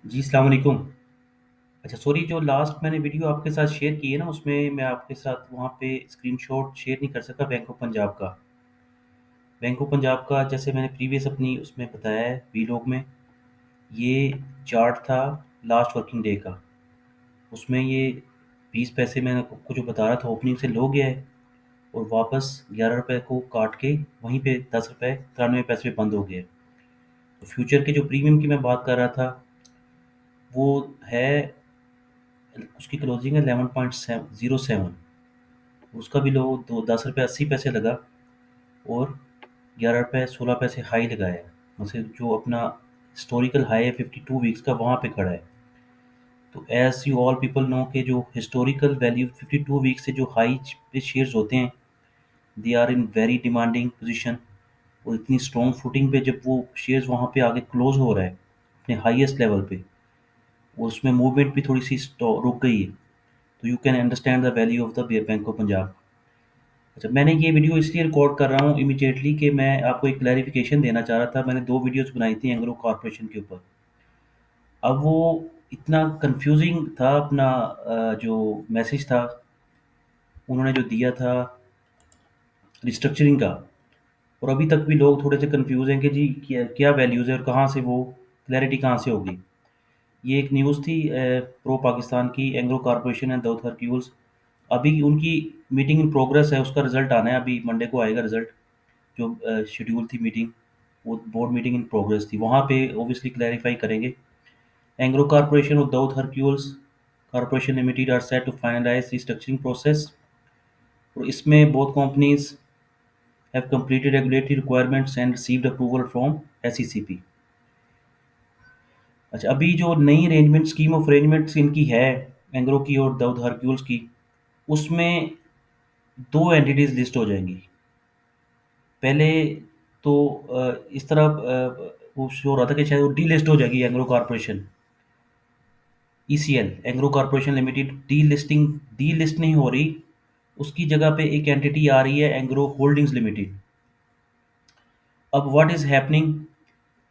जी, अस्सलाम वालेकुम। अच्छा सॉरी जो लास्ट मैंने वीडियो आपके साथ शेयर की है ना, उसमें मैं आपके साथ वहाँ पे स्क्रीनशॉट शेयर नहीं कर सका बैंक ऑफ पंजाब का। बैंक ऑफ पंजाब का जैसे मैंने प्रीवियस अपनी उसमें बताया है वीलॉग में, ये चार्ट था लास्ट वर्किंग डे का। उसमें ये 20 पैसे मैंने आपको जो बता रहा था ओपनिंग से लो गया है और वापस 11 रुपए को काट के वहीं पे 10 रुपए 93 पैसे पे बंद हो गया है। तो फ्यूचर के जो प्रीमियम की मैं बात कर रहा था, वो है उसकी क्लोजिंग है 11.07। उसका भी लो दो 10 रुपये 80 पैसे लगा और 11 रुपये 16 पैसे हाई लगाया है। मतलब जो अपना हिस्टोरिकल हाई है 52 वीक्स का, वहाँ पे खड़ा है। तो as you all people know के जो हिस्टोरिकल वैल्यू 52 वीक्स से जो हाई पे शेयर्स होते हैं, they are in very demanding position. और इतनी स्ट्रॉन्ग फुटिंग पे जब वो शेयर्स वहाँ पे आगे क्लोज हो रहा है अपने हाईएस्ट लेवल पे, और उसमें मूवमेंट भी थोड़ी सी रुक गई है, तो you can understand the value of the bank of Punjab. अच्छा, मैंने ये वीडियो इसलिए रिकॉर्ड कर रहा हूँ इमीडिएटली कि मैं आपको एक क्लैरिफिकेशन देना चाह रहा था। मैंने 2 वीडियोज़ बनाई थी एंग्रो कॉर्पोरेशन के ऊपर। अब वो इतना कन्फ्यूज़िंग था अपना जो मैसेज था उन्होंने जो दिया था रिस्ट्रक्चरिंग का, और अभी तक भी लोग थोड़े से कन्फ्यूज़ हैं कि जी क्या क्या वैल्यूज़ है और कहाँ से वो क्लैरिटी कहाँ से होगी। ये एक न्यूज़ थी प्रो पाकिस्तान की, एंग्रो कॉर्पोरेशन एंड दाऊद हरक्यूल्स। अभी उनकी मीटिंग इन प्रोग्रेस है, उसका रिज़ल्ट आना है, अभी मंडे को आएगा रिज़ल्ट। जो शेड्यूल थी मीटिंग, वो बोर्ड मीटिंग इन प्रोग्रेस थी, वहाँ पे ऑब्वियसली क्लैरिफाई करेंगे। एंग्रो कॉर्पोरेशन और Dawood Hercules corporation limited are set to finalise restructuring process, और इसमें both companies have completed regulatory requirements and received approval from SECP. अच्छा, अभी जो नई अरेंजमेंट स्कीम ऑफ अरेंजमेंट्स इनकी है एंग्रो की और दाऊद हरक्यूल्स की, उसमें दो एंटिटीज लिस्ट हो जाएंगी। पहले तो इस तरह वो शो हो रहा था कि शायद वो डीलिस्ट हो जाएगी Engro corporation, ECL Engro corporation limited D list नहीं हो रही। उसकी जगह पे एक एंटिटी आ रही है एंग्रो होल्डिंग्स लिमिटेड। अब व्हाट इज हैपनिंग,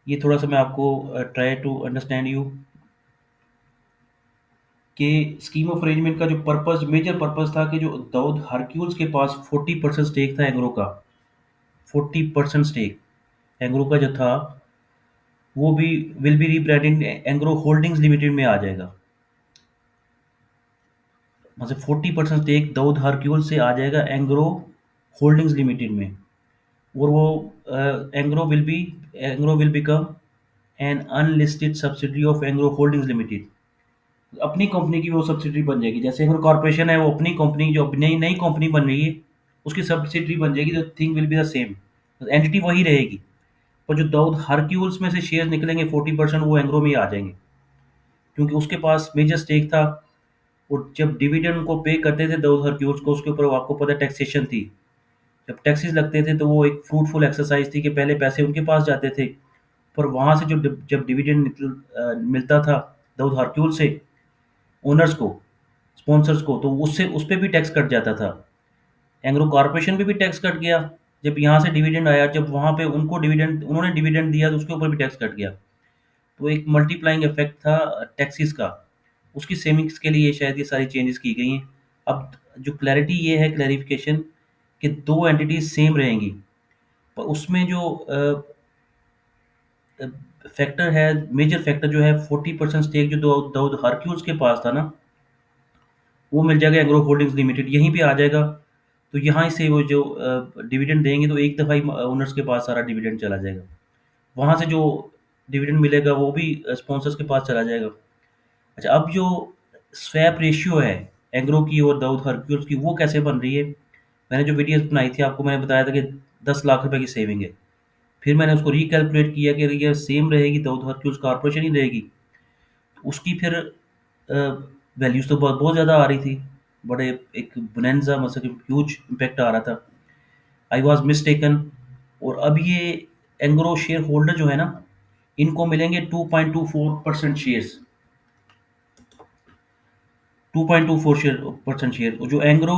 ये थोड़ा सा मैं आपको ट्राई टू अंडरस्टैंड यू कि स्कीम ऑफ अरेंजमेंट का जो पर्पस, मेजर पर्पस था कि जो दाऊद हरक्यूल्स के पास 40% स्टेक था एंग्रो का, 40% स्टेक एंग्रो का जो था, वो भी will be rebranding Engro holdings limited में आ जाएगा। मतलब 40% स्टेक दाऊद हरक्यूल से आ जाएगा एंग्रो होल्डिंग्स लिमिटेड में। और वो Engro will become an unlisted subsidiary of Engro holdings limited. अपनी कंपनी की वो सब्सिडरी बन जाएगी, जैसे एंग्रो कॉर्पोरेशन है वो अपनी कंपनी, जो नई नई कंपनी बन रही है उसकी सब्सिडरी बन जाएगी, तो thing will be the same, entity वही रहेगी। पर जो दाऊद हरक्यूल्स में से शेयर निकलेंगे 40%, वो एंग्रो में ही आ जाएंगे, क्योंकि उसके पास मेजर स्टेक था। और जब डिविडेंड को पे करते थे दाऊद हरक्यूल्स को, उसके ऊपर आपको पता है टैक्सेशन थी। जब टैक्सेस लगते थे तो वो एक फ्रूटफुल एक्सरसाइज थी कि पहले पैसे उनके पास जाते थे, पर वहाँ से जो जब डिविडेंड मिलता था दाऊद हरक्यूल से ओनर्स को, स्पॉन्सर्स को, तो उससे उस पे भी टैक्स कट जाता था। एंग्रो कॉर्पोरेशन पे भी टैक्स कट गया। जब यहाँ से डिविडेंड आया, जब वहाँ पे उनको डिविडेंड उन्होंने डिविडेंड दिया, तो उसके ऊपर भी टैक्स कट गया। तो एक मल्टीप्लाइंग इफेक्ट था टैक्सेस का। उसकी सेविंग्स के लिए शायद ये सारी चेंजेस की गई हैं। अब जो क्लैरिटी ये है, क्लैरिफिकेशन, कि दो एंटिटीज सेम रहेंगी, पर उसमें जो फैक्टर है, मेजर फैक्टर जो है 40% स्टेक जो दाऊद हरक्यूल्स के पास था ना, वो मिल जाएगा एग्रो होल्डिंग्स लिमिटेड, यहीं पे आ जाएगा। तो यहाँ से वो जो डिविडेंड देंगे, तो एक दफ़ा ही ओनर्स के पास सारा डिविडेंड चला जाएगा। वहाँ से जो डिविडेंड मिलेगा वो भी स्पॉन्सर्स के पास चला जाएगा। अच्छा, अब जो स्वैप रेशियो है एग्रो की और दाऊद हरक्यूल्स की, वो कैसे बन रही है। मैंने जो वीडियोस बनाई थी आपको मैंने बताया था कि 10 लाख रुपए की सेविंग है। फिर मैंने उसको रिकैलकुलेट किया कि ये सेम रहेगी, दाऊद हरक्यूल्स कॉर्पोरेशन ही रहेगी। उसकी फिर वैल्यूज तो बहुत बहुत ज़्यादा आ रही थी, बड़े एक बोनेंजा, मतलब ह्यूज इम्पैक्ट आ रहा था। I was mistaken. और अब ये एंग्रो शेयर होल्डर जो है ना, इनको मिलेंगे 2.24% शेयर्स, 2.24 शेयर परसेंट शेयर। और जो एंग्रो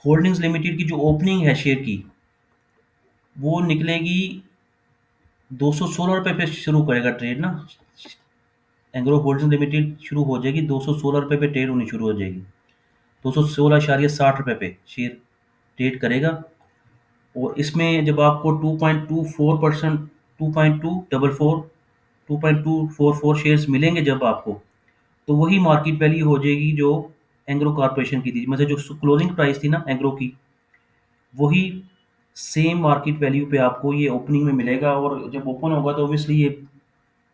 होल्डिंग्स लिमिटेड की जो ओपनिंग है शेयर की, वो निकलेगी 216 रुपये पे शुरू करेगा ट्रेड ना। एंग्रो होल्डिंग लिमिटेड शुरू हो जाएगी, 216 रुपये पे ट्रेड होनी शुरू हो जाएगी। 216.60 रुपये पे शेयर ट्रेड करेगा। और इसमें जब आपको 2.24%, 2.24 शेयर्स मिलेंगे जब आपको, तो वही मार्केट वैल्यू हो जाएगी जो एंग्रो कॉर्पोरेशन की थी, मतलब जो क्लोजिंग प्राइस थी ना एंग्रो की, वही सेम मार्केट वैल्यू पे आपको ये ओपनिंग में मिलेगा। और जब ओपन होगा तो ऑब्वियसली ये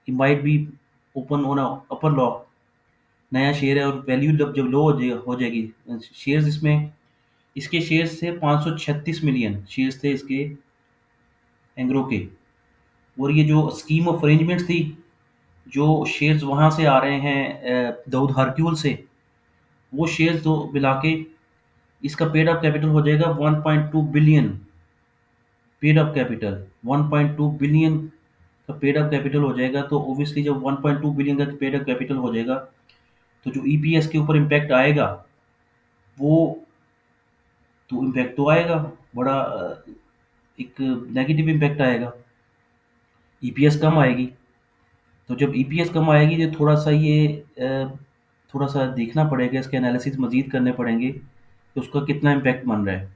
might be open on upper law, नया शेयर है, और वैल्यू जब जब लो हो जाएगी शेयर्स इसमें, इसके शेयर्स थे 536 मिलियन शेयर्स थे इसके एंग्रो के। और ये जो स्कीम ऑफ अरेंजमेंट्स थी, जो शेयर्स वहाँ से आ रहे हैं दाऊद हरक्यूल से, वो शेयर्स दो मिला के इसका पेड अप कैपिटल हो जाएगा 1.2 billion. Paid up capital 1.2 billion का पेड अप कैपिटल हो जाएगा। तो ऑब्वियसली जब 1.2 बिलियन का पेड अप कैपिटल हो जाएगा, तो जो ईपीएस के ऊपर इम्पैक्ट आएगा, वो तो इम्पैक्ट तो आएगा बड़ा, एक नेगेटिव इम्पैक्ट आएगा, ईपीएस कम आएगी। तो जब ईपीएस कम आएगी तो थोड़ा सा ये थोड़ा सा देखना पड़ेगा, इसके एनालिसिस मजीद करने पड़ेंगे कि उसका कितना इम्पैक्ट बन रहा है।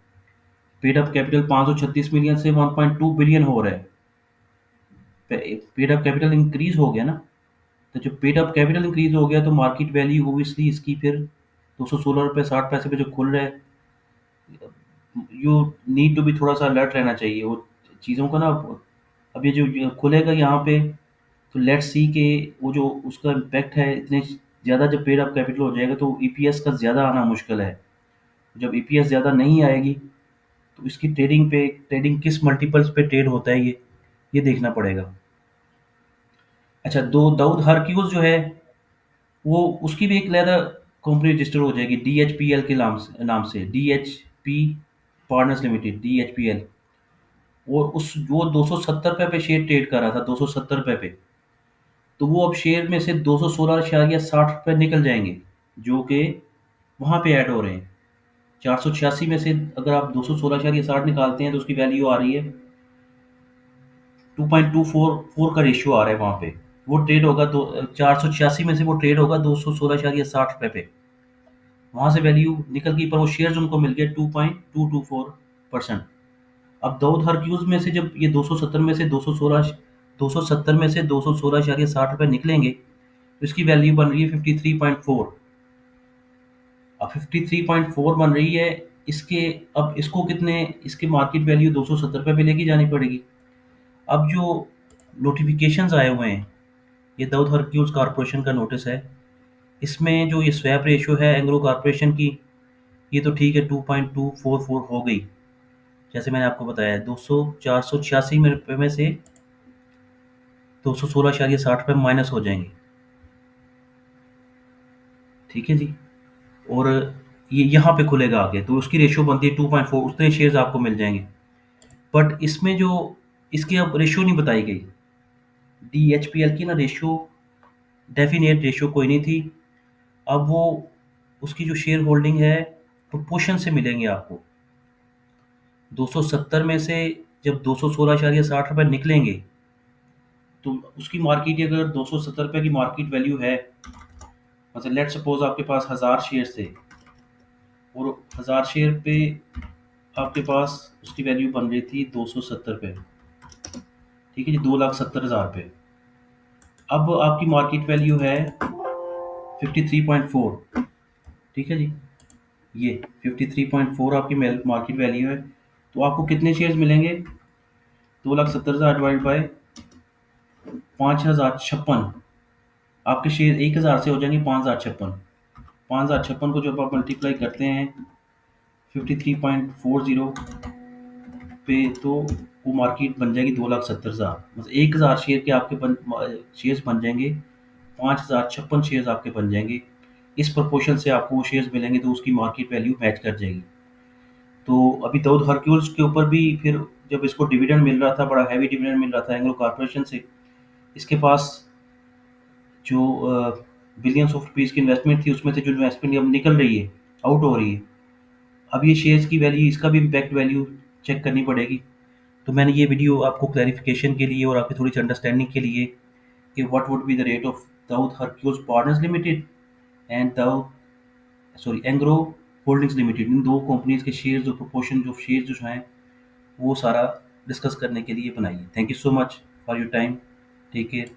पेड अप कैपिटल 536 मिलियन से 1.2 बिलियन हो रहा है, पेड अप कैपिटल इंक्रीज हो गया ना। तो जब पेड अप कैपिटल इंक्रीज हो गया तो मार्केट वैल्यू ओबियसली इसकी फिर 216 रुपये 60 पैसे पे जो खुल रहा है, यू नीड टू बी थोड़ा सा अलर्ट रहना चाहिए वो चीज़ों का ना। अब ये जो खुलेगा यहाँ पे, तो लेट्स सी के वो जो उसका इम्पैक्ट है, इतने ज़्यादा जब पेड अप कैपिटल हो जाएगा तो ईपीएस का ज़्यादा आना मुश्किल है। जब ईपीएस ज़्यादा नहीं आएगी, तो इसकी ट्रेडिंग किस मल्टीपल्स पे ट्रेड होता है ये देखना पड़ेगा। अच्छा, दो दाऊद हरक्यूज जो है, वो उसकी भी एक अलहदा कंपनी रजिस्टर हो जाएगी डीएचपीएल के नाम से डीएचपी पार्टनर्स लिमिटेड, डीएचपीएल। और उस वो 270 रुपये पे शेयर ट्रेड कर रहा था, 270 रुपये पे। तो वो अब शेयर में से 216.60 रुपये निकल जाएंगे, जो कि वहाँ पे ऐड हो रहे हैं। 486 में से अगर आप 216.60 निकालते हैं तो उसकी वैल्यू आ रही है 2.244 का रेशियो आ रहा है वहाँ पे। वो ट्रेड होगा, दो 486 में से वो ट्रेड होगा 216.60 रुपये पे, वहाँ से वैल्यू निकल गई, पर वो शेयर्स उनको मिल गए 2.224%। अब दाऊद हरक्यूज में से जब ये 270 में से 270 में से 216.60 रुपये निकलेंगे, तो इसकी वैल्यू बन रही है 53.4। अब 53.4 बन रही है इसके। अब इसको कितने, इसके मार्केट वैल्यू 270 रुपये पे लेके जानी पड़ेगी। अब जो नोटिफिकेशंस आए हुए हैं, ये दाऊद हरक्यूज कारपोरेशन का नोटिस है, इसमें जो ये स्वैप रेशियो है एंग्रो कारपोरेशन की, ये तो ठीक है 2.244 हो गई, जैसे मैंने आपको बताया 486 में रुपये में से 216.60 रुपये माइनस हो जाएंगे। ठीक है जी। और ये यहाँ पे खुलेगा आगे, तो उसकी रेशियो बनती है 2.4, उतने शेयर्स आपको मिल जाएंगे। बट इसमें जो इसकी अब रेशियो नहीं बताई गई, डीएचपीएल की ना रेशियो, डेफिनेट रेशियो कोई नहीं थी। अब वो उसकी जो शेयर होल्डिंग है प्रोपोर्शन से मिलेंगे आपको। 270 में से जब 216.60 रुपये निकलेंगे, तो उसकी मार्केट अगर 270 रुपये की मार्केट वैल्यू है, मतलब लेट सपोज आपके पास 1000 शेयर थे, और 1000 शेयर पे आपके पास उसकी वैल्यू बन रही थी 270 रुपये। ठीक है जी, 2,70,000 रुपये। अब आपकी मार्केट वैल्यू है 53.4। ठीक है जी, ये 53.4 आपकी मार्केट वैल्यू है। तो आपको कितने शेयर्स मिलेंगे? 2,70,000 डिवाइड बाई 5,056। आपके शेयर 1,000 से हो जाएंगे 5,056। 5,056 को जब आप मल्टीप्लाई करते हैं 53.40 पे, तो वो मार्केट बन जाएगी 2,70,000। मतलब 1,000 शेयर के आपके शेयर्स बन जाएंगे, 5,056 शेयर्स आपके बन जाएंगे। इस प्रोपोर्शन से आपको वो शेयर्स मिलेंगे, तो उसकी मार्केट वैल्यू मैच कर जाएगी। तो अभी दाऊद हरक्यूल्स के ऊपर भी फिर जब इसको डिविडेंड मिल रहा था, बड़ा हैवी डिविडेंड मिल रहा था एंग्लो कॉर्पोरेशन से, इसके पास जो बिलियंस ऑफ रुपीज़ की इन्वेस्टमेंट थी, उसमें से जो इन्वेस्टमेंट अब निकल रही है, आउट हो रही है, अब ये शेयर्स की वैल्यू, इसका भी इम्पैक्ट वैल्यू चेक करनी पड़ेगी। तो मैंने ये वीडियो आपको क्लैरिफिकेशन के लिए और आपकी थोड़ी सी अंडरस्टैंडिंग के लिए कि what would be the rate of Dawood Hercules partners limited and Dawood sorry Engro holdings limited, इन दो कंपनीज के शेयर जो प्रोपोर्शन जो शेयर जो हैं वो सारा डिस्कस करने के लिए बनाई है। Thank you so much for your time. Take care.